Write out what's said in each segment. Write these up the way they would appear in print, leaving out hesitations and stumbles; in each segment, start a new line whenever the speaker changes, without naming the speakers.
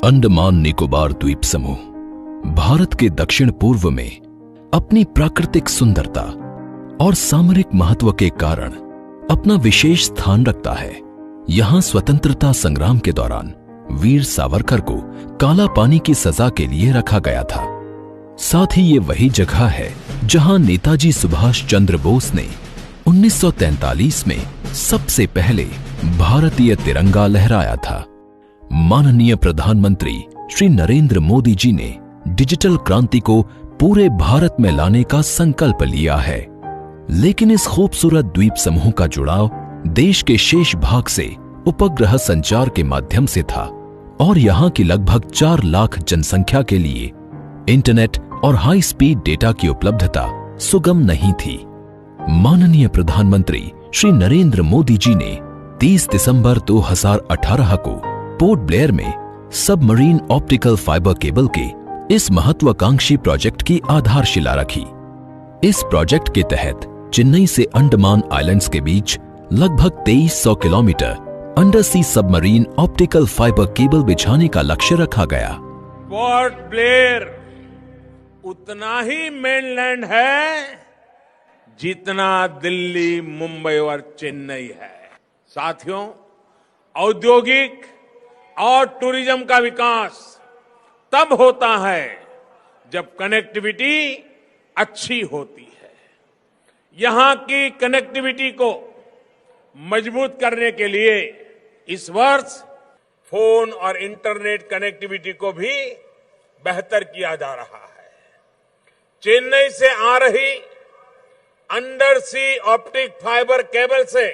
अंडमान निकोबार द्वीप समूह भारत के दक्षिण पूर्व में अपनी प्राकृतिक सुंदरता और सामरिक महत्व के कारण अपना विशेष स्थान रखता है। यहाँ स्वतंत्रता संग्राम के दौरान वीर सावरकर को काला पानी की सजा के लिए रखा गया था। साथ ही ये वही जगह है जहां नेताजी सुभाष चंद्र बोस ने 1943 में सबसे पहले भारतीय तिरंगा लहराया था। माननीय प्रधानमंत्री श्री नरेंद्र मोदी जी ने डिजिटल क्रांति को पूरे भारत में लाने का संकल्प लिया है, लेकिन इस खूबसूरत द्वीप समूह का जुड़ाव देश के शेष भाग से उपग्रह संचार के माध्यम से था और यहाँ की लगभग 4 लाख जनसंख्या के लिए इंटरनेट और हाई स्पीड डेटा की उपलब्धता सुगम नहीं थी। माननीय प्रधानमंत्री श्री नरेंद्र मोदी जी ने 30 दिसंबर 2018 को पोर्ट ब्लेयर में सबमरीन ऑप्टिकल फाइबर केबल के इस महत्वाकांक्षी प्रोजेक्ट की आधारशिला रखी। इस प्रोजेक्ट के तहत चेन्नई से अंडमान आइलैंड्स के बीच लगभग 2300 किलोमीटर अंडर सी सबमरीन ऑप्टिकल फाइबर केबल बिछाने का लक्ष्य रखा गया।
पोर्ट ब्लेयर उतना ही मेनलैंड है जितना दिल्ली, मुंबई और चेन्नई है। साथियों, औद्योगिक और टूरिज्म का विकास तब होता है जब कनेक्टिविटी अच्छी होती है। यहां की कनेक्टिविटी को मजबूत करने के लिए इस वर्ष फोन और इंटरनेट कनेक्टिविटी को भी बेहतर किया जा रहा है। चेन्नई से आ रही अंडर सी ऑप्टिक फाइबर केबल से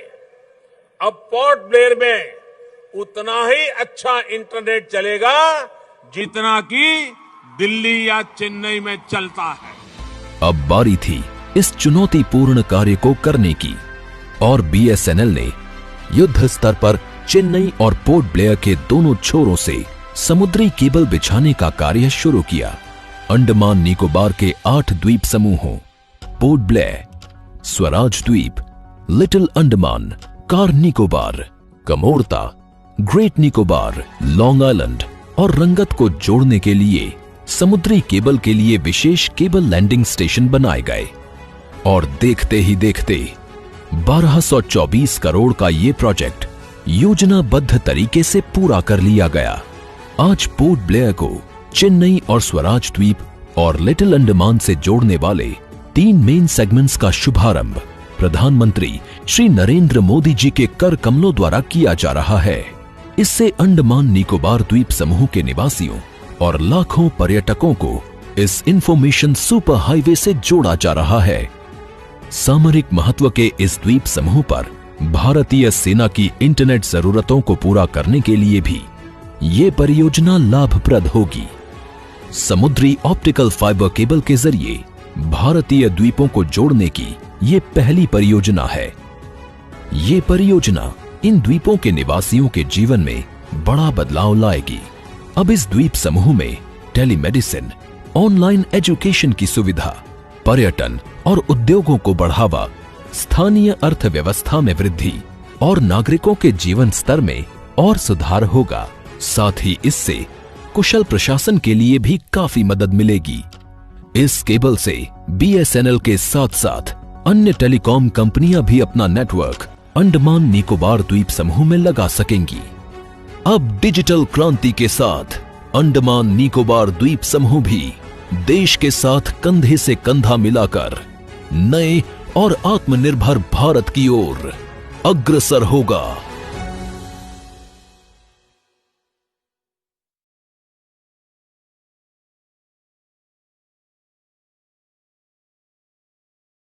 अब पोर्ट ब्लेयर में उतना ही अच्छा इंटरनेट चलेगा जितना कि दिल्ली या चेन्नई में चलता है।
अब बारी थी इस चुनौतीपूर्ण कार्य को करने की और बीएसएनएल ने युद्ध स्तर पर चेन्नई और पोर्ट ब्लेयर के दोनों छोरों से समुद्री केबल बिछाने का कार्य शुरू किया। अंडमान निकोबार के 8 द्वीप समूहों पोर्ट ब्लेयर, स्वराज द्वीप, little Andaman, car Nicobar, Kamorta, great Nicobar, long island और रंगत को जोड़ने के लिए समुद्री केबल के लिए विशेष केबल लैंडिंग स्टेशन बनाए गए और देखते ही देखते 1224 करोड़ का ये प्रोजेक्ट योजनाबद्ध तरीके से पूरा कर लिया गया। आज पोर्ट ब्लेयर को चेन्नई और स्वराज द्वीप और लिटिल अंडमान से जोड़ने वाले 3 मेन सेगमेंट्स का शुभारंभ प्रधानमंत्री श्री नरेंद्र मोदी जी के कर कमलों द्वारा किया जा रहा है। इससे अंडमान निकोबार द्वीप समूह के निवासियों और लाखों पर्यटकों को इस इंफॉर्मेशन सुपर हाईवे से जोड़ा जा रहा है। सामरिक महत्व के इस द्वीप समूह पर भारतीय सेना की इंटरनेट जरूरतों को पूरा करने के लिए भी ये परियोजना लाभप्रद होगी। समुद्री ऑप्टिकल फाइबर केबल के जरिए भारतीय द्वीपों को जोड़ने की ये पहली परियोजना है। ये परियोजना इन द्वीपों के निवासियों के जीवन में बड़ा बदलाव लाएगी। अब इस द्वीप समूह में टेलीमेडिसिन, ऑनलाइन एजुकेशन की सुविधा, पर्यटन और उद्योगों को बढ़ावा, स्थानीय अर्थव्यवस्था में वृद्धि और नागरिकों के जीवन स्तर में और सुधार होगा। साथ ही इससे कुशल प्रशासन के लिए भी काफी मदद मिलेगी। इस केबल से बीएसएनएल के साथ साथ अन्य टेलीकॉम कंपनियां भी अपना नेटवर्क अंडमान निकोबार द्वीप समूह में लगा सकेंगी। अब डिजिटल क्रांति के साथ अंडमान निकोबार द्वीप समूह भी देश के साथ कंधे से कंधा मिलाकर नए और आत्मनिर्भर भारत की ओर अग्रसर होगा।